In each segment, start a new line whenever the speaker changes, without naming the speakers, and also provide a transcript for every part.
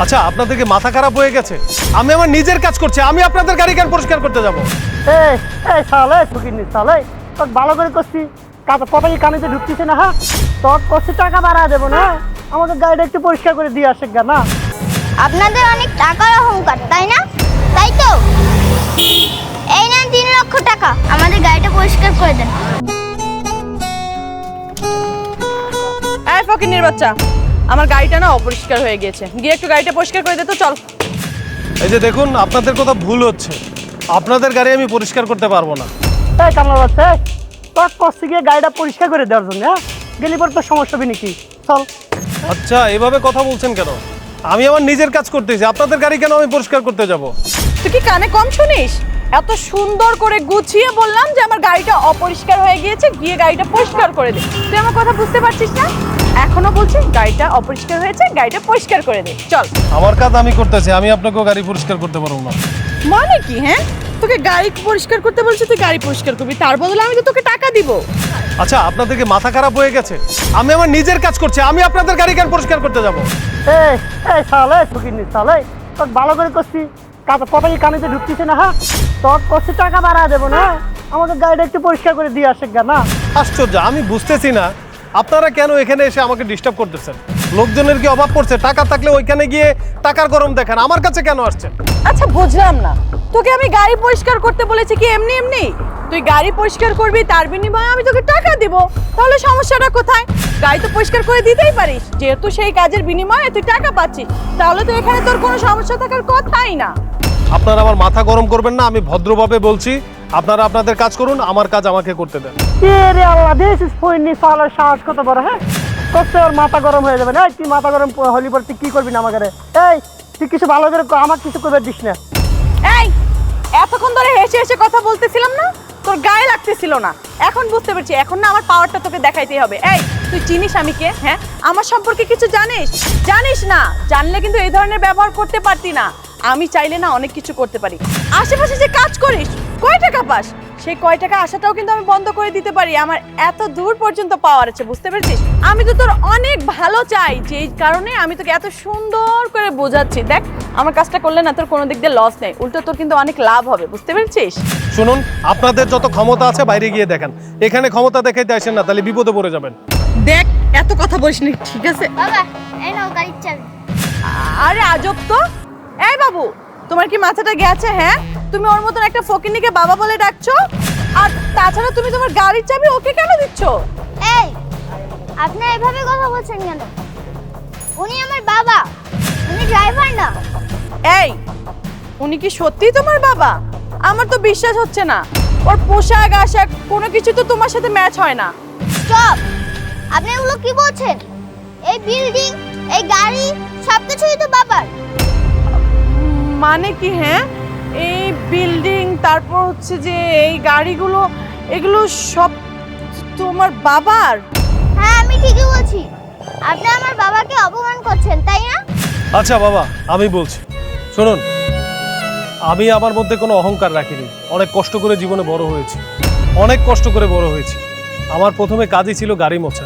আচ্ছা আপনাদের কি মাথা খারাপ হয়ে গেছে? আমি আমার নিজের কাজ করছি, আমি আপনাদের গাড়ি কেন পরিষ্কার করতে যাব?
এই এই শালা ফুকিনি শালা তোর ভালো করে করছি কাজ কথা কি কানেতে ঢুকতেছে না। হ্যাঁ তোর করছি টাকা বাড়া দেবো না, আমাদের গাড়িটা একটু পরিষ্কার করে দিয়ে আসে গা না।
আপনাদের অনেক টাকার অহংকার তাই না? তাই তো, এই নেন 3 লক্ষ টাকা, আমাদের গাড়িটা পরিষ্কার করে দেন।
এই ফকিন্নির বাচ্চা, আমার গাড়িটা না অপরিষ্কার হয়ে গিয়েছে, গিয়ে একটু গাড়িটা পরিষ্কার করে দে তো। চল।
এই যে দেখুন আপনাদের কথা ভুল হচ্ছে, আপনাদের গাড়ি আমি পরিষ্কার করতে পারবো না।
এই কামলা বাচ্চা তোর করছি গিয়ে গাড়িটা পরিষ্কার করে দেওয়ার জন্য। হ্যাঁ গেলি পর তোর সমস্যা হবে নাকি? চল।
আচ্ছা এভাবে কথা বলছেন কেন? আমি আমার নিজের কাজ করতেছি, আপনাদের গাড়ি কেন আমি পরিষ্কার করতে যাব?
তুই কি কানে কম শুনিস? এত সুন্দর করে গুছিয়ে বললাম যে আমার গাড়িটা অপরিষ্কার হয়ে গিয়েছে, গিয়ে গাড়িটা পরিষ্কার করে দে। তুই আমার কথা বুঝতে পারছিস না? এখনো বলছি গাড়িটা অপরিষ্কার হয়েছে, গাড়িটা পরিষ্কার করে দে। চল।
আমার কাজ আমি করতেছি, আমি আপনাকেও গাড়ি পরিষ্কার করতে পারবো না।
মানে কি? হ্যাঁ তোকে গাড়ি পরিষ্কার করতে বলছি, তুই গাড়ি পরিষ্কার করবি, তার বদলে আমি তো তোকে টাকা দিব।
আচ্ছা আপনাদের কি মাথা খারাপ হয়ে গেছে? আমি আমার নিজের কাজ করছি, আমি আপনাদের গাড়ি কেন পরিষ্কার করতে যাব?
এই এই শালা ফুকিনি শালা তোর ভালো করে করছি কাজ কথা কি কানেতে ঢুকতেছে না। হ্যাঁ তোর করছি টাকা বাড়া দেবো না, আমাদের গাড়িটা একটু পরিষ্কার করে দিয়ে আসে গা না।
আশ্চর্য, আমি বুঝতেছি না আপনারা কেন এখানে এসে আমাকে ডিস্টার্ব করতেছেন। লোকজনের কি অভাব পড়ছে? টাকা থাকলে ওইখানে গিয়ে টাকার গরম দেখেন, আমার কাছে কেন আসছেন?
আচ্ছা বুঝলাম না, তোকে আমি গাড়ি পরিষ্কার করতে বলেছি কি এমনি এমনি? তুই গাড়ি পরিষ্কার করবি, তার বিনিময়ে আমি তোকে টাকা দিব, তাহলে সমস্যাটা কোথায়? গাড়ি তো পরিষ্কার করে দিতেই পারিস, যেহেতু সেই কাজের বিনিময়ে তুই টাকা পাচ্ছিস, তাহলে তো এখানে তোর কোনো সমস্যা থাকার কথাই না।
আপনারা আমার মাথা গরম করবেন না, আমি ভদ্রভাবে বলছি আপনারা আপনাদের কাজ করুন, আমার কাজ আমাকে করতে দেন।
রে আল্লাহ দিস ফুকিনি শালার সাহস কত বড়। হ্যাঁ করতে ওর মাথা গরম হয়ে যাবে না। তুই মাথা গরম হলি পর তুই কি করবি না আমাকে? এই তুই কিছু ভালো করে আমার কিছু করবে দিস না।
এই এতক্ষণ ধরে হেসে হেসে কথা বলতেছিলাম না, তোর গায়ে লাগতেছিল না, এখন বুঝতে পারছি, এখন না আমার পাওয়ারটা তোকে দেখাইতেই হবে। এই তুই চিনিস আমি কে? হ্যাঁ আমার সম্পর্কে কিছু জানিস? জানিস না, জানলে কিন্তু এই ধরনের ব্যবহার করতে পারতি না। আমি চাইলে না অনেক কিছু করতে পারি। আশেপাশে যে কাজ করিস, কয় টাকা পাস, সেই কয় টাকা আসাটাও কিন্তু আমি বন্ধ করে দিতে পারি। আমার এত দূর পর্যন্ত পাওয়ার আছে, বুঝতে পেরেছিস? আমি তো তোর অনেক ভালো চাই, যেই কারণে আমি তোকে এত সুন্দর করে বোঝাচ্ছি। দেখ আমার কাজটা করলে না তোর কোনো দিক দিয়ে লস নেই, উল্টো তোর কিন্তু অনেক লাভ হবে, বুঝতে পেরেছিস?
শুনুন, আপনাদের যত ক্ষমতা আছে বাইরে গিয়ে দেখেন, এখানে ক্ষমতা দেখাইতে আসেন না, তাহলে বিপদে পড়ে যাবেন।
দেখ এত কথা বলিস না, ঠিক আছে?
বাবা এই নাও গাড়ির চাবি।
আরে আজব তো। এই বাবু, তোমার কি মাথাটা গেছে? হ্যাঁ তুমি ওর মতন একটা ফকিন্নিকে বাবা বলে ডাকছো, আর তাছাড়া তুমি তোমার গাড়ির চাবি ওকে কেন দিচ্ছ?
এই আপনি এভাবে কথা বলছেন কেন? উনি আমার বাবা, উনি ড্রাইভার না।
এই উনি কি সত্যিই তোমার বাবা? আমার তো বিশ্বাস হচ্ছে না, ওর পোশাক আশাক কোনো কিছু তো তোমার সাথে ম্যাচ হয় না।
স্টপ, আপনি এগুলো কি বলছেন? এই বিল্ডিং, এই গাড়ি সবকিছুই তো বাবার।
মানে কি? হ্যাঁ এই বিল্ডিং, তারপর হচ্ছে যে এই গাড়িগুলো, এগুলো সব তোমার বাবার?
হ্যাঁ আমি ঠিকই বলছি, আপনি আমার বাবাকে অপমান করছেন তাই না?
আচ্ছা বাবা, আমি বলছি শুনুন, আমি আমার মধ্যে কোনো অহংকার রাখিনি। অনেক কষ্ট করে জীবনে বড় হয়েছি, অনেক কষ্ট করে বড় হয়েছি। আমার প্রথমে কাজই ছিল গাড়ি মোছা।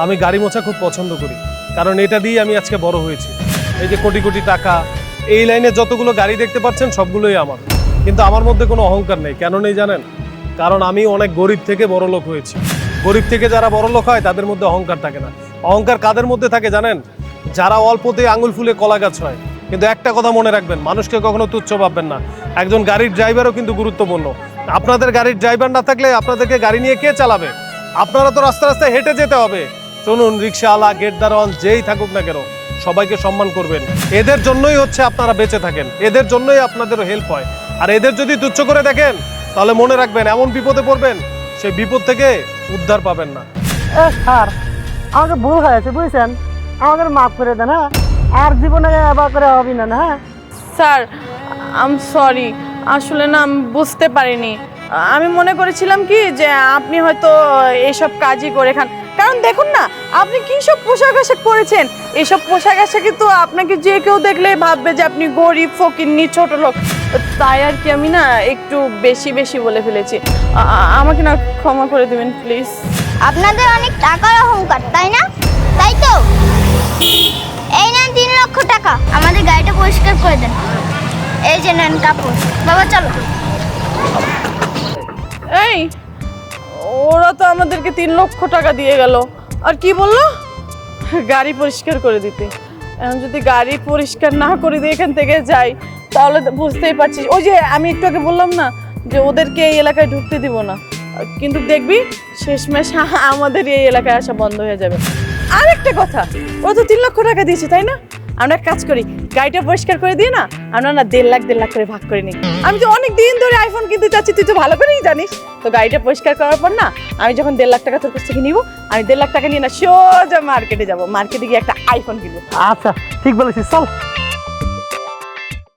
আমি গাড়ি মোছা খুব পছন্দ করি, কারণ এটা দিয়ে আমি আজকে বড় হয়েছি। এই যে কোটি কোটি টাকা, এই লাইনে যতগুলো গাড়ি দেখতে পাচ্ছেন সবগুলোই আমার। কিন্তু আমার মধ্যে কোনো অহংকার নেই। কেন নেই জানেন? কারণ আমি অনেক গরিব থেকে বড় লোক হয়েছি। গরিব থেকে যারা বড় লোক হয় তাদের মধ্যে অহংকার থাকে না। অহংকার কাদের মধ্যে থাকে জানেন? যারা অল্পতে আঙুল ফুলে কলা গাছ হয়। কিন্তু একটা কথা মনে রাখবেন, মানুষকে কখনো তুচ্ছ ভাববেন না। একজন গাড়ির ড্রাইভারও কিন্তু গুরুত্বপূর্ণ। আপনাদের গাড়ির ড্রাইভার না থাকলে আপনাদেরকে গাড়ি নিয়ে কে চালাবে? আপনারা তো রাস্তা রাস্তায় হেঁটে যেতে হবে। শুনুন, রিক্সাওয়ালা, গেট দারোয়ান যেই থাকুক না কেন, সবাইকে সম্মান করবেন। এদের জন্যই হচ্ছে আপনারা বেঁচে থাকেন, এদের জন্যই আপনাদেরও হেল্প হয়। আর এদের যদি তুচ্ছ করে দেখেন, তাহলে মনে রাখবেন এমন বিপদে পড়বেন, সেই বিপদ থেকে উদ্ধার পাবেন না।
স্যার আমাকে ভুল হয়েছে বুঝছেন, আমাদের মাফ করে দেন। হ্যাঁ আর জীবনে এবার করে হবে না। হ্যাঁ
স্যার আই এম সরি, আসলে না আমি বুঝতে পারিনি। আমি মনে করেছিলাম কি যে আপনি হয়তো এইসব কাজই করে খান, কারণ দেখুন না আপনি কী সব পোশাক আশাক পরেছেন। এইসব পোশাক আশাক কিন্তু আপনাকে যে কেউ দেখলেই ভাববে যে আপনি গরিব ফকিন্নি ছোট লোক। তাই আর কি আমি না একটু বেশি বেশি বলে ফেলেছি, আমাকে না ক্ষমা করে দেবেন প্লিজ।
আপনাদের অনেক টাকার অহংকার তাই না? তাই তো, এই নেন 3 লক্ষ লক্ষ টাকা, আমাদের গাড়িটা পরিষ্কার করে দেন। এই যে নেন কাপড়, বাবা চলো।
এই ওরা তো আমাদেরকে 3 লক্ষ টাকা দিয়ে গেল, আর কি বললো গাড়ি পরিষ্কার করে দিতে। এখন যদি গাড়ি পরিষ্কার না করে দিয়ে এখান থেকে যাই তাহলে তো বুঝতেই পারছিস, ওই যে আমি একটু আগে বললাম না যে ওদেরকে এই এলাকায় ঢুকতে দিব না, কিন্তু দেখবি শেষমেশ আমাদের এই এলাকায় আসা বন্ধ হয়ে যাবে। আর একটা কথা, ওরা তো 3 লক্ষ টাকা দিয়েছে তাই না, আমরা এক কাজ করি, গাড়িটা পরিষ্কার করে দিয়ে না আমরা না 1.5 লাখ করে ভাগ করে নিই। আমি তো অনেক দিন ধরে আইফোন কিনতে চাচ্ছি, তুই তো ভালো করেই জানিস। তো গাড়িটা পরিষ্কার করার পর না আমি যখন 1.5 লাখ টাকা তোর কাছ থেকে নিব, আমি 1.5 লাখ টাকা নিয়ে না সোজা মার্কেটে যাব, মার্কেটে গিয়ে একটা আইফোন কিনবো।
আচ্ছা ঠিক বলেছিস, চল।